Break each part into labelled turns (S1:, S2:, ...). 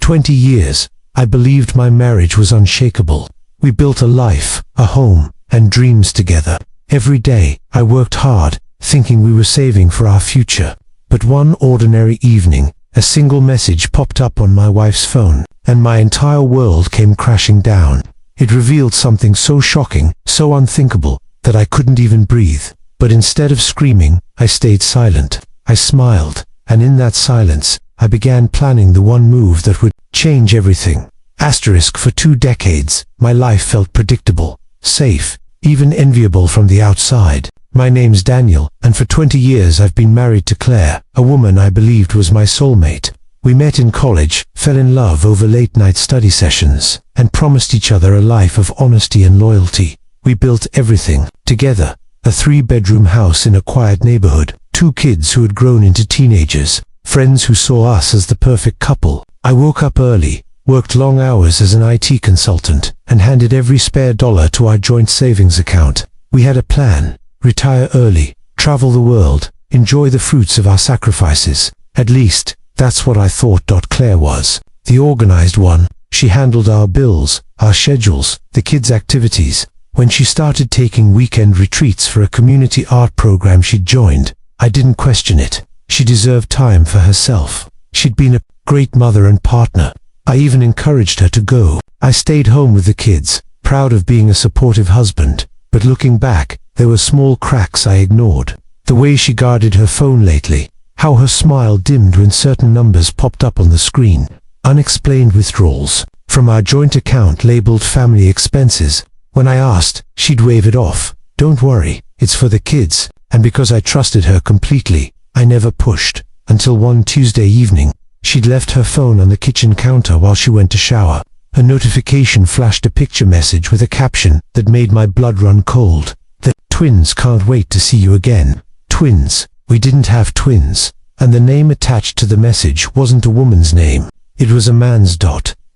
S1: 20 years, I believed my marriage was unshakable. We built a life, a home, and dreams together. Every day, I worked hard, thinking we were saving for our future. But one ordinary evening, a single message popped up on my wife's phone, and my entire world came crashing down. It revealed something so shocking, so unthinkable, that I couldn't even breathe. But instead of screaming, I stayed silent. I smiled, and in that silence, I began planning the one move that would change everything. For 2 decades, my life felt predictable, safe, even enviable from the outside. My name's Daniel, and for 20 years I've been married to Claire, a woman I believed was my soulmate. We met in college, fell in love over late-night study sessions, and promised each other a life of honesty and loyalty. We built everything, together, a 3-bedroom house in a quiet neighborhood, 2 kids who had grown into teenagers, friends who saw us as the perfect couple. I woke up early, worked long hours as an IT consultant, and handed every spare dollar to our joint savings account. We had a plan: retire early, travel the world, enjoy the fruits of our sacrifices. At least, that's what I thought. Claire was the organized one. She handled our bills, our schedules, the kids' activities. When she started taking weekend retreats for a community art program she'd joined, I didn't question it. She deserved time for herself. She'd been a great mother and partner. I even encouraged her to go. I stayed home with the kids, proud of being a supportive husband. But looking back, there were small cracks I ignored. The way she guarded her phone lately, how her smile dimmed when certain numbers popped up on the screen, unexplained withdrawals from our joint account labeled family expenses. When I asked, she'd wave it off. Don't worry, it's for the kids. And because I trusted her completely, I never pushed. Until one Tuesday evening, she'd left her phone on the kitchen counter while she went to shower. A notification flashed a picture message with a caption that made my blood run cold. The twins can't wait to see you again. Twins. We didn't have twins. And the name attached to the message wasn't a woman's name. It was a man's.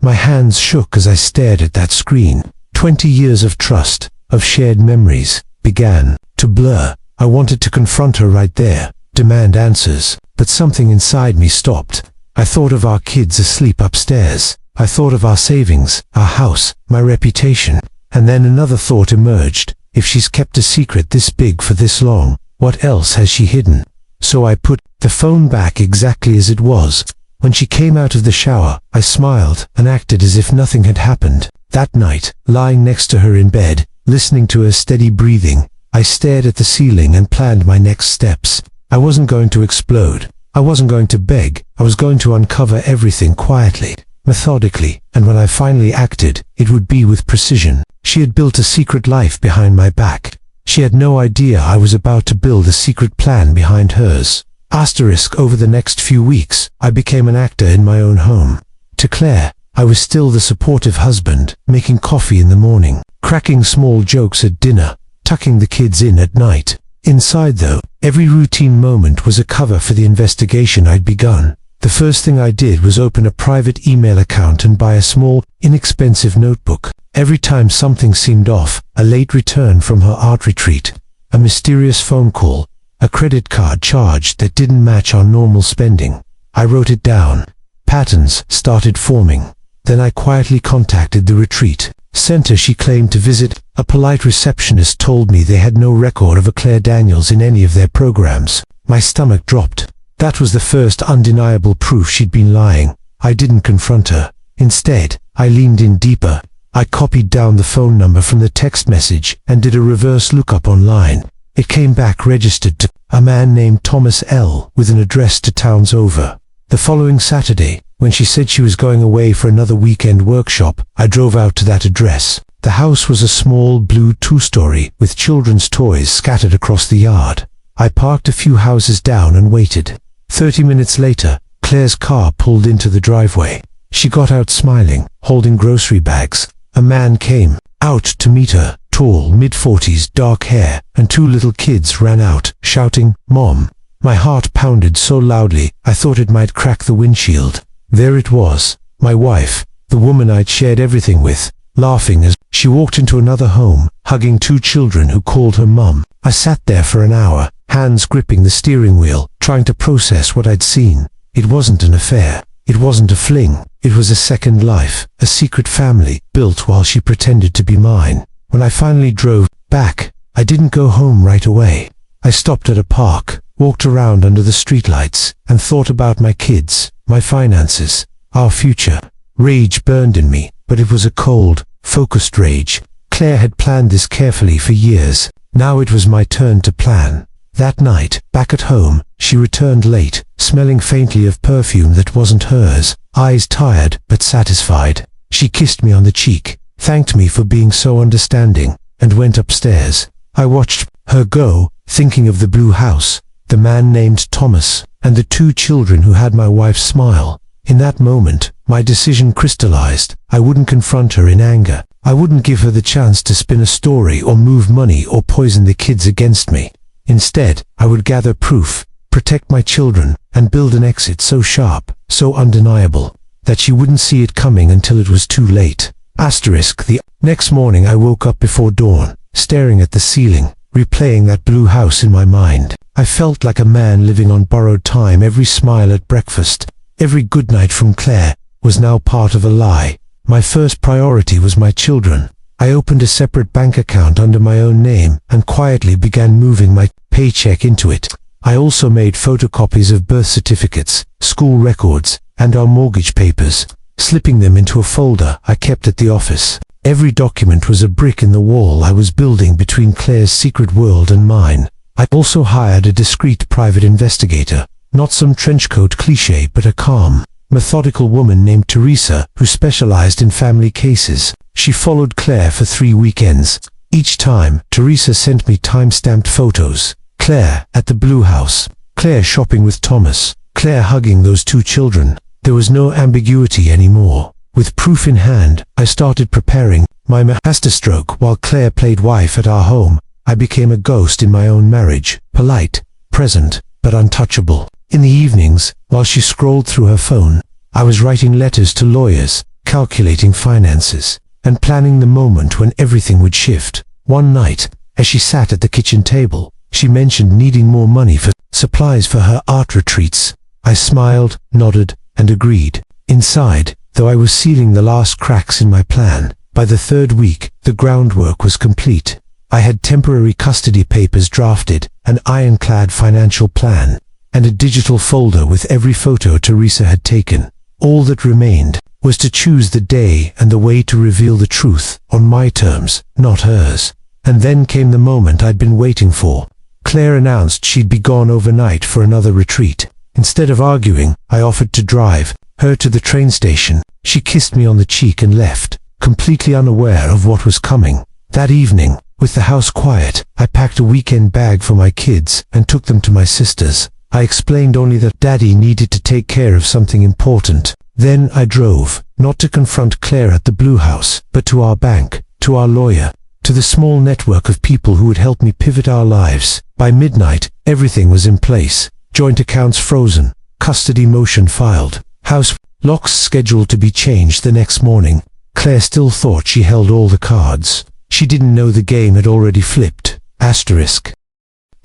S1: My hands shook as I stared at that screen. 20 years of trust, of shared memories, began to blur. I wanted to confront her right there, demand answers, but something inside me stopped. I thought of our kids asleep upstairs. I thought of our savings, our house, my reputation. And then another thought emerged. If she's kept a secret this big for this long, what else has she hidden? So I put the phone back exactly as it was. When she came out of the shower, I smiled and acted as if nothing had happened. That night, lying next to her in bed, listening to her steady breathing, I stared at the ceiling and planned my next steps. I wasn't going to explode. I wasn't going to beg. I was going to uncover everything quietly, methodically, and when I finally acted, it would be with precision. She had built a secret life behind my back. She had no idea I was about to build a secret plan behind hers. Over the next few weeks, I became an actor in my own home. To Claire, I was still the supportive husband, making coffee in the morning, cracking small jokes at dinner, tucking the kids in at night. Inside though, every routine moment was a cover for the investigation I'd begun. The first thing I did was open a private email account and buy a small, inexpensive notebook. Every time something seemed off, a late return from her art retreat, a mysterious phone call, a credit card charge that didn't match our normal spending, I wrote it down. Patterns started forming. Then I quietly contacted the retreat center she claimed to visit. A polite receptionist told me they had no record of a Claire Daniels in any of their programs. My stomach dropped. That was the first undeniable proof she'd been lying. I didn't confront her. Instead, I leaned in deeper. I copied down the phone number from the text message and did a reverse lookup online. It came back registered to a man named Thomas L. with an address to towns over. The following Saturday, when she said she was going away for another weekend workshop, I drove out to that address. The house was a small blue 2-story with children's toys scattered across the yard. I parked a few houses down and waited. 30 minutes later, Claire's car pulled into the driveway. She got out smiling, holding grocery bags. A man came out to meet her, tall, mid-40s, dark hair, and 2 little kids ran out, shouting, "Mom." My heart pounded so loudly, I thought it might crack the windshield. There it was, my wife, the woman I'd shared everything with, laughing as she walked into another home, hugging 2 children who called her Mom. I sat there for an hour, hands gripping the steering wheel, trying to process what I'd seen. It wasn't an affair. It wasn't a fling. It was a second life, a secret family, built while she pretended to be mine. When I finally drove back, I didn't go home right away. I stopped at a park, walked around under the streetlights, and thought about my kids, my finances, our future. Rage burned in me, but it was a cold, focused rage. Claire had planned this carefully for years. Now it was my turn to plan. That night, back at home, she returned late, smelling faintly of perfume that wasn't hers, eyes tired but satisfied. She kissed me on the cheek, thanked me for being so understanding, and went upstairs. I watched her go, thinking of the blue house, the man named Thomas, and the 2 children who had my wife's smile. In that moment, my decision crystallized. I wouldn't confront her in anger. I wouldn't give her the chance to spin a story or move money or poison the kids against me. Instead, I would gather proof, protect my children, and build an exit so sharp, so undeniable, that she wouldn't see it coming until it was too late. The next morning I woke up before dawn, staring at the ceiling, replaying that blue house in my mind. I felt like a man living on borrowed time. Every smile at breakfast, every good night from Claire, was now part of a lie. My first priority was my children. I opened a separate bank account under my own name and quietly began moving my paycheck into it. I also made photocopies of birth certificates, school records, and our mortgage papers, slipping them into a folder I kept at the office. Every document was a brick in the wall I was building between Claire's secret world and mine. I also hired a discreet private investigator, not some trenchcoat cliché but a calm, methodical woman named Teresa who specialized in family cases. She followed Claire for 3 weekends. Each time, Teresa sent me time-stamped photos. Claire at the Blue House, Claire shopping with Thomas, Claire hugging those 2 children. There was no ambiguity anymore. With proof in hand, I started preparing my masterstroke. While Claire played wife at our home, I became a ghost in my own marriage, polite, present, but untouchable. In the evenings, while she scrolled through her phone, I was writing letters to lawyers, calculating finances, and planning the moment when everything would shift. One night, as she sat at the kitchen table, she mentioned needing more money for supplies for her art retreats. I smiled, nodded, and agreed. Inside, though I was sealing the last cracks in my plan, by the 3rd week, the groundwork was complete. I had temporary custody papers drafted, an ironclad financial plan, and a digital folder with every photo Teresa had taken. All that remained was to choose the day and the way to reveal the truth, on my terms, not hers. And then came the moment I'd been waiting for. Claire announced she'd be gone overnight for another retreat. Instead of arguing, I offered to drive her to the train station. She kissed me on the cheek and left, completely unaware of what was coming. That evening, with the house quiet, I packed a weekend bag for my kids and took them to my sister's. I explained only that Daddy needed to take care of something important. Then I drove, not to confront Claire at the Blue House, but to our bank, to our lawyer, to the small network of people who would help me pivot our lives. By midnight, everything was in place. Joint accounts frozen, custody motion filed, house locks scheduled to be changed the next morning. Claire still thought she held all the cards. She didn't know the game had already flipped. The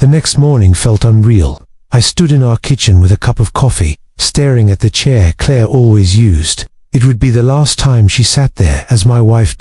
S1: next morning felt unreal. I stood in our kitchen with a cup of coffee, staring at the chair Claire always used. It would be the last time she sat there as my wife.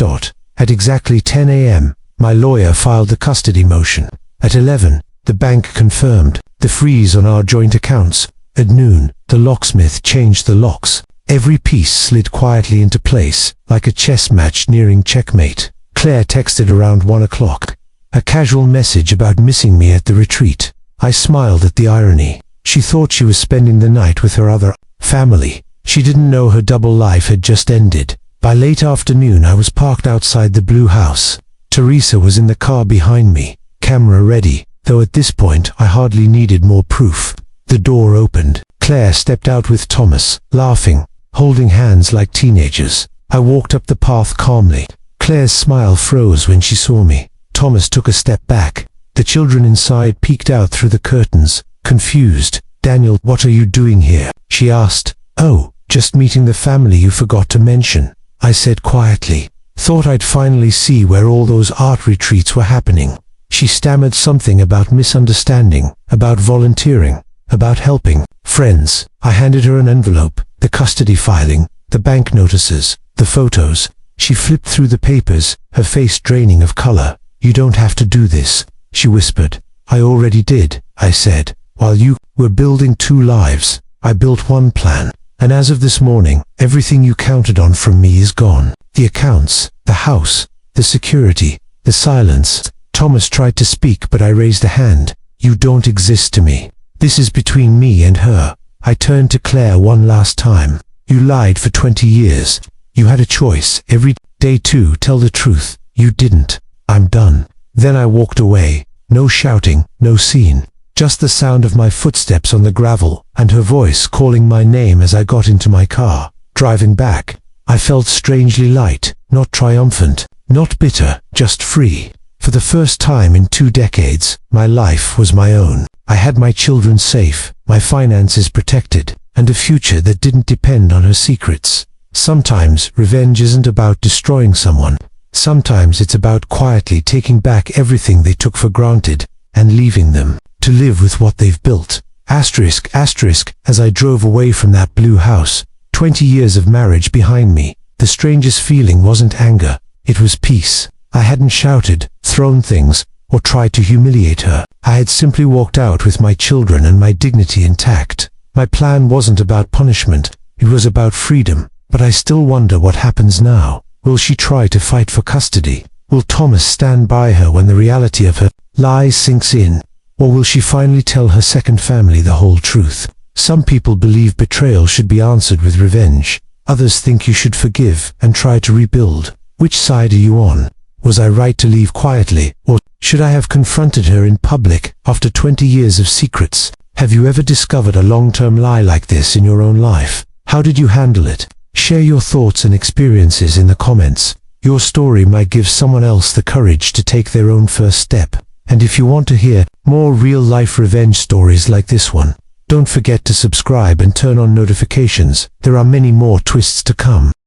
S1: At exactly 10 a.m., my lawyer filed the custody motion. At 11, the bank confirmed the freeze on our joint accounts. At noon, the locksmith changed the locks. Every piece slid quietly into place, like a chess match nearing checkmate. Claire texted around 1 o'clock. A casual message about missing me at the retreat. I smiled at the irony. She thought she was spending the night with her other family. She didn't know her double life had just ended. By late afternoon I was parked outside the Blue House. Teresa was in the car behind me, camera ready, though at this point I hardly needed more proof. The door opened. Claire stepped out with Thomas, laughing, holding hands like teenagers. I walked up the path calmly. Claire's smile froze when she saw me. Thomas took a step back. The children inside peeked out through the curtains, confused. "Daniel, what are you doing here?" she asked. "Oh, just meeting the family you forgot to mention," I said quietly. Thought I'd finally see where all those art retreats were happening. She stammered something about misunderstanding, about volunteering, about helping friends. I handed her an envelope, the custody filing, the bank notices, the photos. She flipped through the papers, her face draining of color. "You don't have to do this," she whispered. "I already did," I said. "While you were building two lives, I built one plan. And as of this morning, everything you counted on from me is gone. The accounts, the house, the security, the silence." Thomas tried to speak, but I raised a hand. "You don't exist to me. This is between me and her." I turned to Claire one last time. "You lied for 20 years. You had a choice every day to tell the truth. You didn't. I'm done." Then I walked away. No shouting, no scene. Just the sound of my footsteps on the gravel, and her voice calling my name as I got into my car. Driving back, I felt strangely light, not triumphant, not bitter, just free. For the first time in 2 decades, my life was my own. I had my children safe, my finances protected, and a future that didn't depend on her secrets. Sometimes revenge isn't about destroying someone. Sometimes it's about quietly taking back everything they took for granted and leaving them to live with what they've built. Asterisk, asterisk, as I drove away from that blue house, 20 years of marriage behind me, the strangest feeling wasn't anger, it was peace. I hadn't shouted, thrown things, or tried to humiliate her. I had simply walked out with my children and my dignity intact. My plan wasn't about punishment, it was about freedom. But I still wonder what happens now. Will she try to fight for custody? Will Thomas stand by her when the reality of her lies sinks in? Or will she finally tell her second family the whole truth? Some people believe betrayal should be answered with revenge. Others think you should forgive and try to rebuild. Which side are you on? Was I right to leave quietly, or should I have confronted her in public after 20 years of secrets? Have you ever discovered a long-term lie like this in your own life? How did you handle it? Share your thoughts and experiences in the comments. Your story might give someone else the courage to take their own first step. And if you want to hear more real-life revenge stories like this one, don't forget to subscribe and turn on notifications. There are many more twists to come.